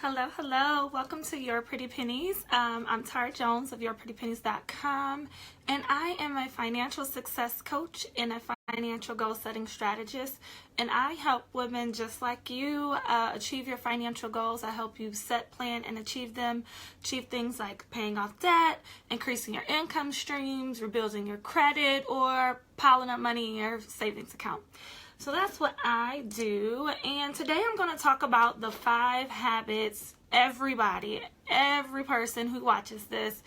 Hello, hello. Welcome to Your Pretty Pennies. I'm Tara Jones of YourPrettyPennies.com, and I am a financial success coach and a financial goal setting strategist, and I help women just like you achieve your financial goals. I help you set, plan, and achieve them. Achieve things like paying off debt, increasing your income streams, rebuilding your credit, or piling up money in your savings account. So that's what I do, and today I'm going to talk about the 5 habits every person who watches this,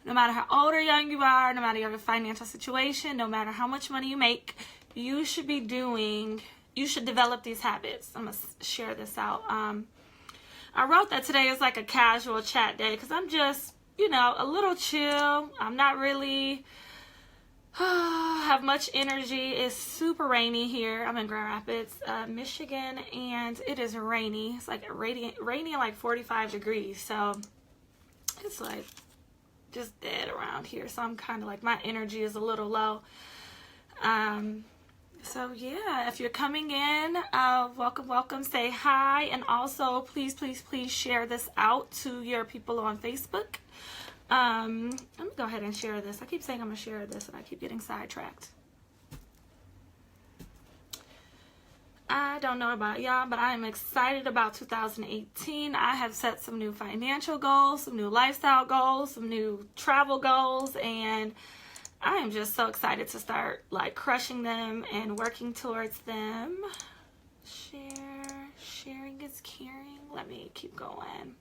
no matter how old or young you are, no matter your financial situation, no matter how much money you make, you should develop these habits. I'm going to share this out. I wrote that today is like a casual chat day because I'm just, a little chill. I'm not really have much energy. It's super rainy here. I'm in Grand Rapids, Michigan, and it is rainy. It's like rainy like 45 degrees, so it's like just dead around here. So I'm kind of like, my energy is a little low. So yeah, if you're coming in, welcome, say hi, and also please share this out to your people on Facebook. Let me go ahead and share this. I keep saying I'm going to share this and I keep getting sidetracked. I don't know about y'all, but I am excited about 2018. I have set some new financial goals, some new lifestyle goals, some new travel goals, and I am just so excited to start like crushing them and working towards them. Sharing is caring. Let me keep going.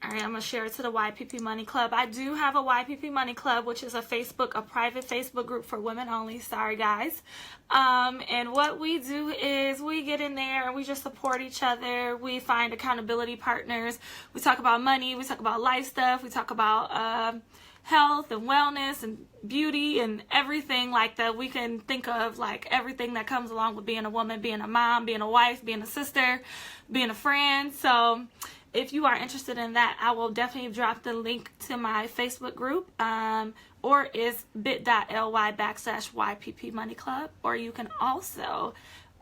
All right, I'm going to share it to the YPP Money Club. I do have a YPP Money Club, which is a private Facebook group for women only. Sorry, guys. And what we do is we get in there and we just support each other. We find accountability partners. We talk about money. We talk about life stuff. We talk about health and wellness and beauty and everything like that we can think of, like everything that comes along with being a woman, being a mom, being a wife, being a sister, being a friend. So if you are interested in that, I will definitely drop the link to my Facebook group, or is bit.ly/YPP Money Club, or you can also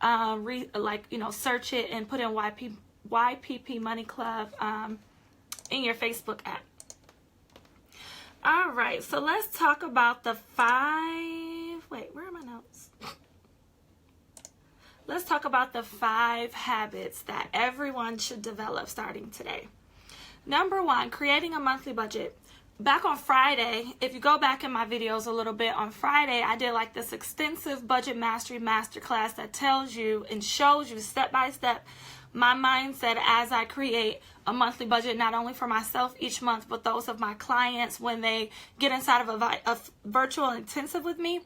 search it and put in YPP Money Club in your Facebook app. All right, so let's talk about the 5. Wait, where are my notes? Let's talk about the 5 habits that everyone should develop starting today. Number 1, creating a monthly budget. Back on Friday, if you go back in my videos a little bit, on Friday I did like this extensive budget mastery masterclass that tells you and shows you step by step my mindset as I create a monthly budget, not only for myself each month, but those of my clients when they get inside of a virtual intensive with me.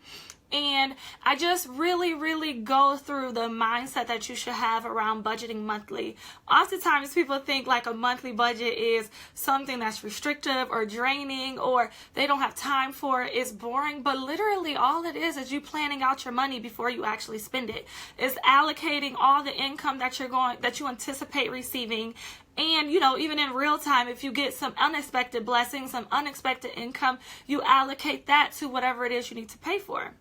And I just really go through the mindset that you should have around budgeting monthly. Oftentimes people think like a monthly budget is something that's restrictive or draining, or they don't have time for it, it's boring. But literally all it is you planning out your money before you actually spend it. It's allocating all the income that you anticipate receiving. And, even in real time, if you get some unexpected blessings, some unexpected income, you allocate that to whatever it is you need to pay for.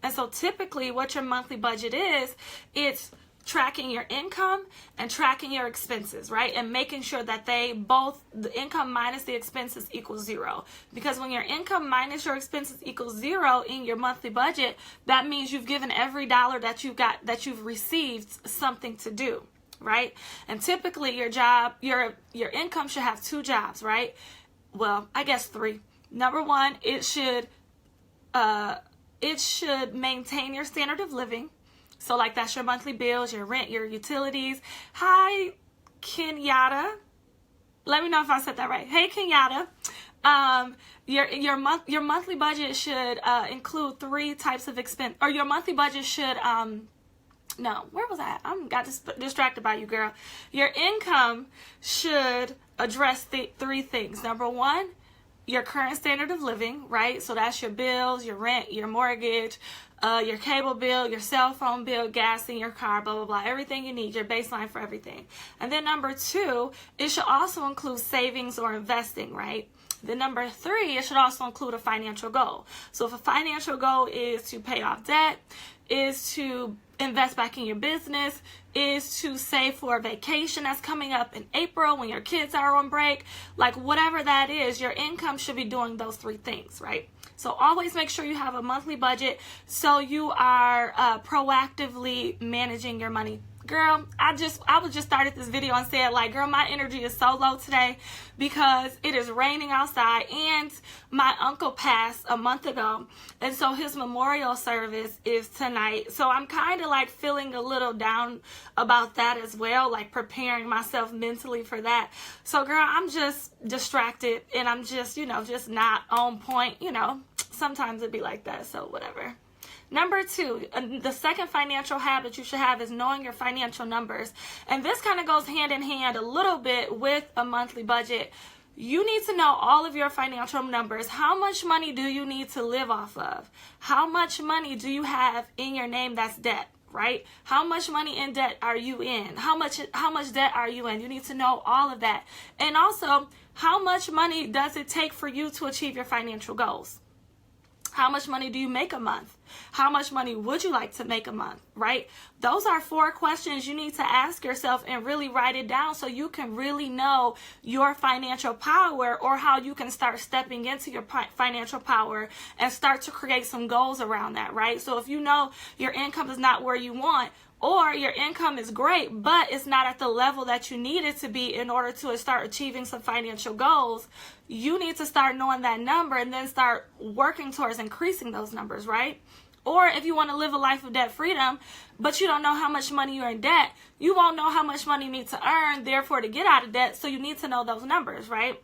And so typically what your monthly budget is, it's tracking your income and tracking your expenses, right? And making sure that the income minus the expenses equals 0. Because when your income minus your expenses equals 0 in your monthly budget, that means you've given every dollar that you've received something to do, right? And typically your income should have 2 jobs, right? Well, I guess 3. Number 1, it should maintain your standard of living. So like that's your monthly bills, your rent, your utilities. Hi, Kenyatta. Let me know if I said that right. Hey, Kenyatta. Your monthly budget should include 3 types of expense, or your monthly budget should no, where was I? I got distracted by you, girl. Your income should address the 3 things. Number 1, your current standard of living, right? So that's your bills, your rent, your mortgage, your cable bill, your cell phone bill, gas in your car, blah, blah, blah. Everything you need, your baseline for everything. And then number 2, it should also include savings or investing, right? Then number 3, it should also include a financial goal. So if a financial goal is to pay off debt, is to invest back in your business, is to save for a vacation that's coming up in April when your kids are on break. Like whatever that is, your income should be doing those three things, right? So always make sure you have a monthly budget so you are proactively managing your money. Girl, I was just started this video and said, like, girl, my energy is so low today because it is raining outside and my uncle passed a month ago, and so his memorial service is tonight. So I'm kind of like feeling a little down about that as well, like preparing myself mentally for that. So girl, I'm just distracted and I'm just, just not on point. Sometimes it'd be like that, so whatever. Number 2, the second financial habit you should have is knowing your financial numbers. And this kind of goes hand in hand a little bit with a monthly budget. You need to know all of your financial numbers. How much money do you need to live off of? How much money do you have in your name that's debt, right? How much money in debt are you in? How much debt are you in? You need to know all of that. And also, how much money does it take for you to achieve your financial goals? How much money do you make a month? How much money would you like to make a month, right? Those are 4 questions you need to ask yourself and really write it down so you can really know your financial power, or how you can start stepping into your financial power and start to create some goals around that, right? So if you know your income is not where you want, or your income is great, but it's not at the level that you need it to be in order to start achieving some financial goals, you need to start knowing that number and then start working towards increasing those numbers, right? Or if you want to live a life of debt freedom, but you don't know how much money you're in debt, you won't know how much money you need to earn, therefore, to get out of debt. So you need to know those numbers, right?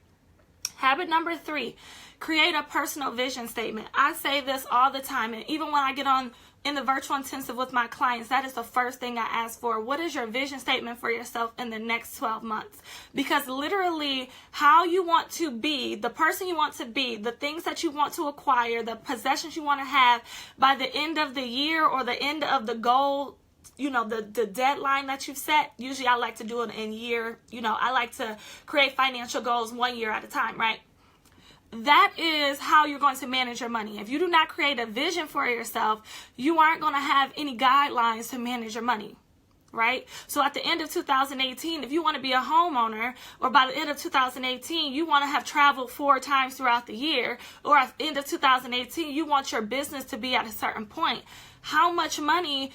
Habit number 3, create a personal vision statement. I say this all the time, and even when I get on in the virtual intensive with my clients, that is the first thing I ask for. What is your vision statement for yourself in the next 12 months? Because literally how you want to be, the person you want to be, the things that you want to acquire, the possessions you want to have by the end of the year or the end of the goal, the deadline that you've set. Usually I like to do it in year. I like to create financial goals 1 year at a time, right? That is how you're going to manage your money. If you do not create a vision for yourself, you aren't going to have any guidelines to manage your money, right? So at the end of 2018, if you want to be a homeowner, or by the end of 2018, you want to have traveled 4 times throughout the year, or at the end of 2018, you want your business to be at a certain point, how much money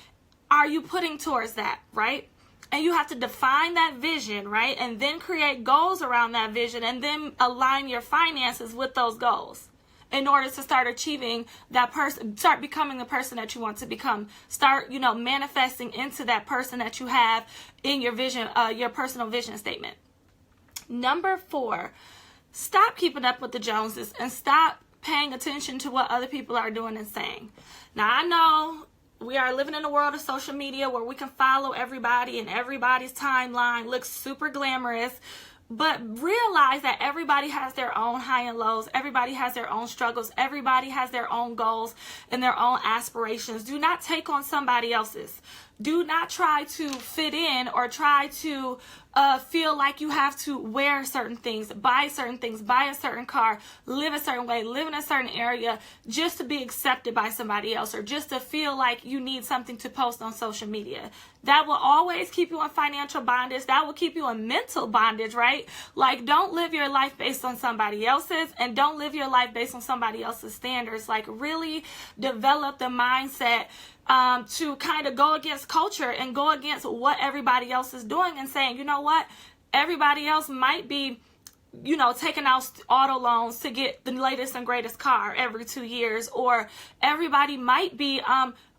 are you putting towards that, right? And you have to define that vision, right? And then create goals around that vision, and then align your finances with those goals in order to start achieving that person, start becoming the person that you want to become. Start, manifesting into that person that you have in your vision, your personal vision statement. Number 4, stop keeping up with the Joneses and stop paying attention to what other people are doing and saying. Now, I know we are living in a world of social media where we can follow everybody, and everybody's timeline looks super glamorous. But realize that everybody has their own high and lows. Everybody has their own struggles. Everybody has their own goals and their own aspirations. Do not take on somebody else's. Do not try to fit in or try to feel like you have to wear certain things, buy a certain car, live a certain way, live in a certain area just to be accepted by somebody else, or just to feel like you need something to post on social media. That will always keep you in financial bondage. That will keep you in mental bondage, right? Like, don't live your life based on somebody else's, and don't live your life based on somebody else's standards. Like, really develop the mindset to kind of go against culture and go against what everybody else is doing, and saying, you know what, everybody else might be, taking out auto loans to get the latest and greatest car every 2 years, or everybody might be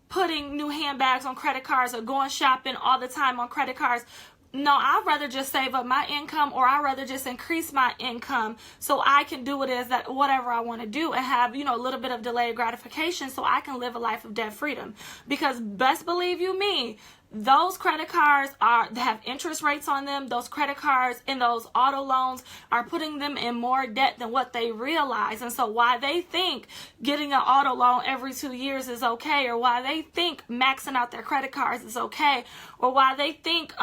putting new handbags on credit cards or going shopping all the time on credit cards. No, I'd rather just save up my income, or I'd rather just increase my income so I can do whatever I want to do, and have, a little bit of delayed gratification so I can live a life of debt freedom. Because best believe you me, those credit cards they have interest rates on them. Those credit cards and those auto loans are putting them in more debt than what they realize. And so why they think getting an auto loan every 2 years is okay, or why they think maxing out their credit cards is okay, or why they think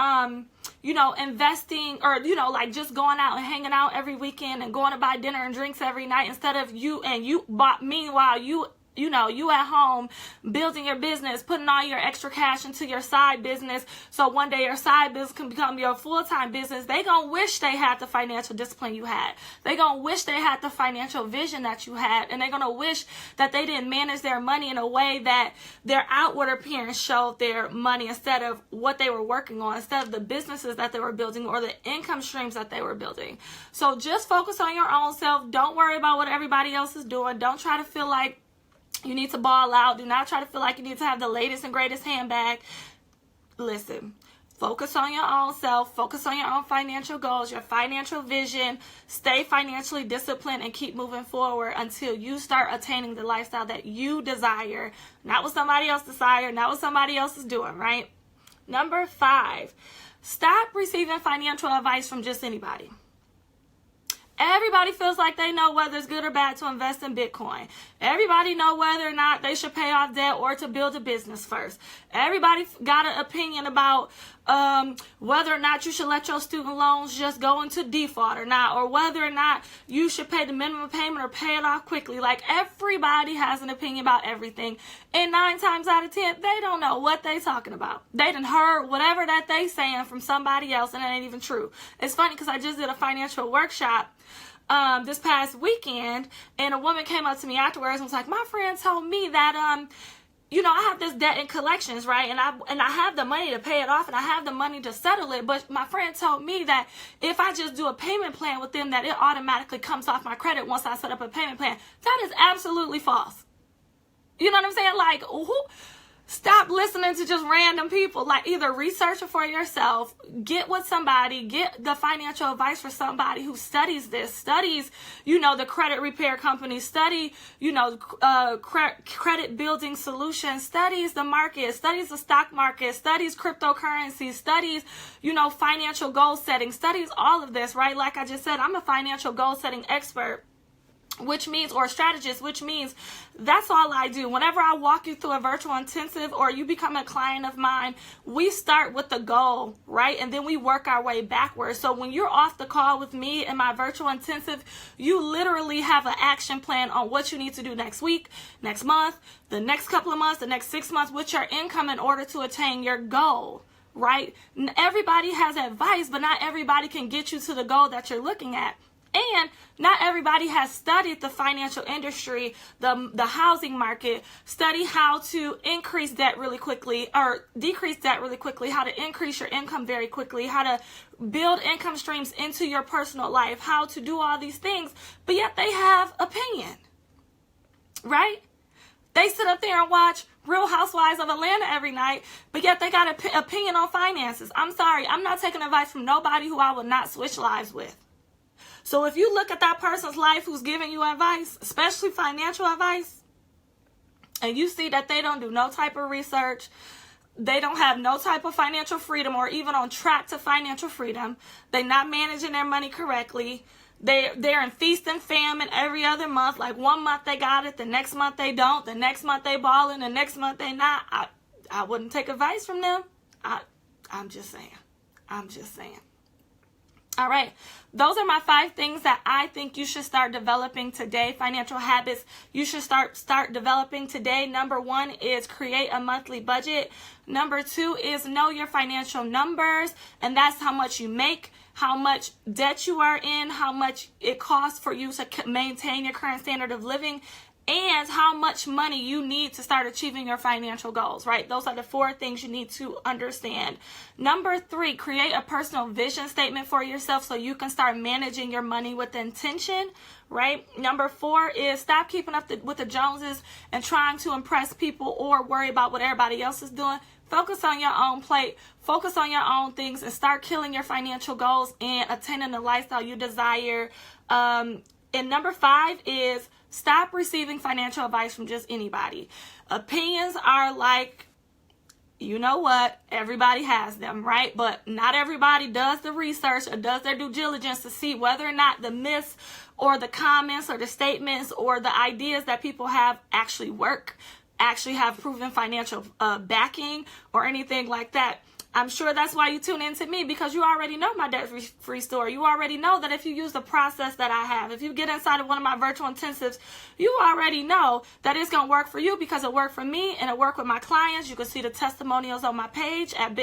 investing, or like just going out and hanging out every weekend and going to buy dinner and drinks every night instead of meanwhile you you at home building your business, putting all your extra cash into your side business, so one day your side business can become your full-time business. They gonna wish they had the financial discipline you had. They gonna wish they had the financial vision that you had, and they're gonna wish that they didn't manage their money in a way that their outward appearance showed their money instead of what they were working on, instead of the businesses that they were building or the income streams that they were building. So just focus on your own self. Don't worry about what everybody else is doing. Don't try to feel like you need to ball out. Do not try to feel like you need to have the latest and greatest handbag. Listen, focus on your own self. Focus on your own financial goals, your financial vision. Stay financially disciplined and keep moving forward until you start attaining the lifestyle that you desire, not what somebody else desires, not what somebody else is doing, right? Number 5, stop receiving financial advice from just anybody. Everybody feels like they know whether it's good or bad to invest in Bitcoin. Everybody know whether or not they should pay off debt or to build a business first. Everybody got an opinion about whether or not you should let your student loans just go into default or not, or whether or not you should pay the minimum payment or pay it off quickly. Like, everybody has an opinion about everything. And 9 times out of 10, they don't know what they talking about. They done heard whatever that they saying from somebody else, and it ain't even true. It's funny because I just did a financial workshop this past weekend, and a woman came up to me afterwards and was like, my friend told me that I have this debt in collections, right? And I have the money to pay it off, and I have the money to settle it. But my friend told me that if I just do a payment plan with them, that it automatically comes off my credit once I set up a payment plan. That is absolutely false. You know what I'm saying? Like, stop listening to just random people. Like, either research it for yourself, get with somebody, get the financial advice for somebody who studies this, studies, the credit repair company, study, credit building solutions, studies the market, studies the stock market, studies cryptocurrency, studies, financial goal setting, studies all of this, right? Like I just said, I'm a financial goal setting expert, or strategist, which means that's all I do. Whenever I walk you through a virtual intensive or you become a client of mine, we start with the goal, right? And then we work our way backwards. So when you're off the call with me in my virtual intensive, you literally have an action plan on what you need to do next week, next month, the next couple of months, the next 6 months with your income in order to attain your goal, right? Everybody has advice, but not everybody can get you to the goal that you're looking at. And not everybody has studied the financial industry, the housing market, study how to increase debt really quickly or decrease debt really quickly, how to increase your income very quickly, how to build income streams into your personal life, how to do all these things, but yet they have opinion, right? They sit up there and watch Real Housewives of Atlanta every night, but yet they got an opinion on finances. I'm sorry, I'm not taking advice from nobody who I will not switch lives with. So if you look at that person's life who's giving you advice, especially financial advice, and you see that they don't do no type of research, they don't have no type of financial freedom or even on track to financial freedom, they're not managing their money correctly, they're in feast and famine every other month, like 1 month they got it, the next month they don't, the next month they balling, the next month they not, I wouldn't take advice from them. I'm just saying. All right, those are my 5 things that I think you should start developing today. Financial habits you should start developing today. Number 1 is create a monthly budget. Number 2 is know your financial numbers, and that's how much you make, how much debt you are in, how much it costs for you to maintain your current standard of living, and how much money you need to start achieving your financial goals, right? Those are the 4 things you need to understand. Number 3, create a personal vision statement for yourself so you can start managing your money with intention, right? Number 4 is stop keeping up with the Joneses and trying to impress people or worry about what everybody else is doing. Focus on your own plate, focus on your own things, and start killing your financial goals and attaining the lifestyle you desire. And number 5 is stop receiving financial advice from just anybody. Opinions are like, everybody has them, right? But not everybody does the research or does their due diligence to see whether or not the myths or the comments or the statements or the ideas that people have actually work, actually have proven financial backing or anything like that. I'm sure that's why you tune in to me, because you already know my debt-free story. You already know that if you use the process that I have, if you get inside of one of my virtual intensives, you already know that it's going to work for you, because it worked for me and it worked with my clients. You can see the testimonials on my page at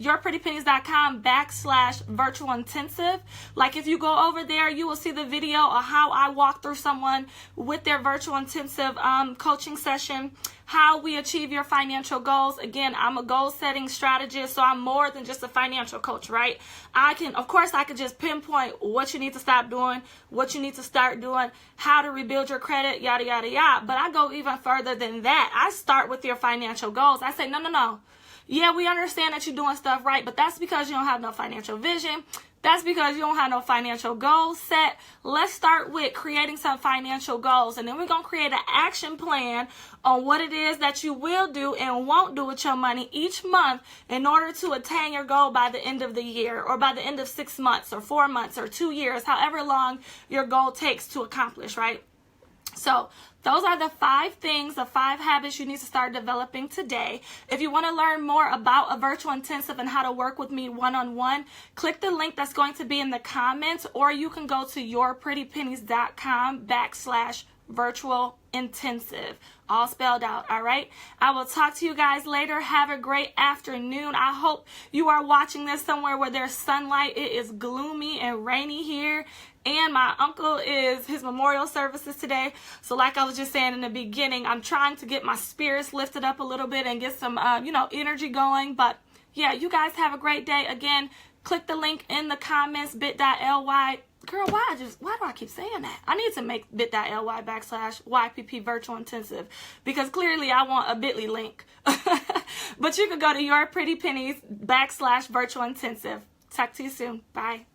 yourprettypennies.com/virtual intensive. Like, if you go over there, you will see the video of how I walk through someone with their virtual intensive coaching session, how we achieve your financial goals. Again, I'm a goal setting strategist, so I'm more than just a financial coach, right? I could just pinpoint what you need to stop doing, what you need to start doing, how to rebuild your credit, yada, yada, yada. But I go even further than that. I start with your financial goals. I say, no. Yeah, we understand that you're doing stuff right, but that's because you don't have no financial vision. That's because you don't have no financial goals set. Let's start with creating some financial goals, and then we're going to create an action plan on what it is that you will do and won't do with your money each month in order to attain your goal by the end of the year, or by the end of 6 months or 4 months or 2 years, however long your goal takes to accomplish, right? So those are the 5 things, the 5 habits you need to start developing today. If you want to learn more about a virtual intensive and how to work with me one-on-one, click the link that's going to be in the comments, or you can go to yourprettypennies.com/virtual intensive, all spelled out. All right, I will talk to you guys later. Have a great afternoon. I hope you are watching this somewhere where there's sunlight. It is gloomy and rainy here, and my uncle his memorial services today. So like I was just saying in the beginning, I'm trying to get my spirits lifted up a little bit and get some energy going. But yeah, you guys have a great day. Again, click the link in the comments, bit.ly. Girl, why do I keep saying that? I need to make bit.ly/YPP virtual intensive, because clearly I want a bit.ly link. But you can go to yourprettypennies /virtual intensive. Talk to you soon. Bye.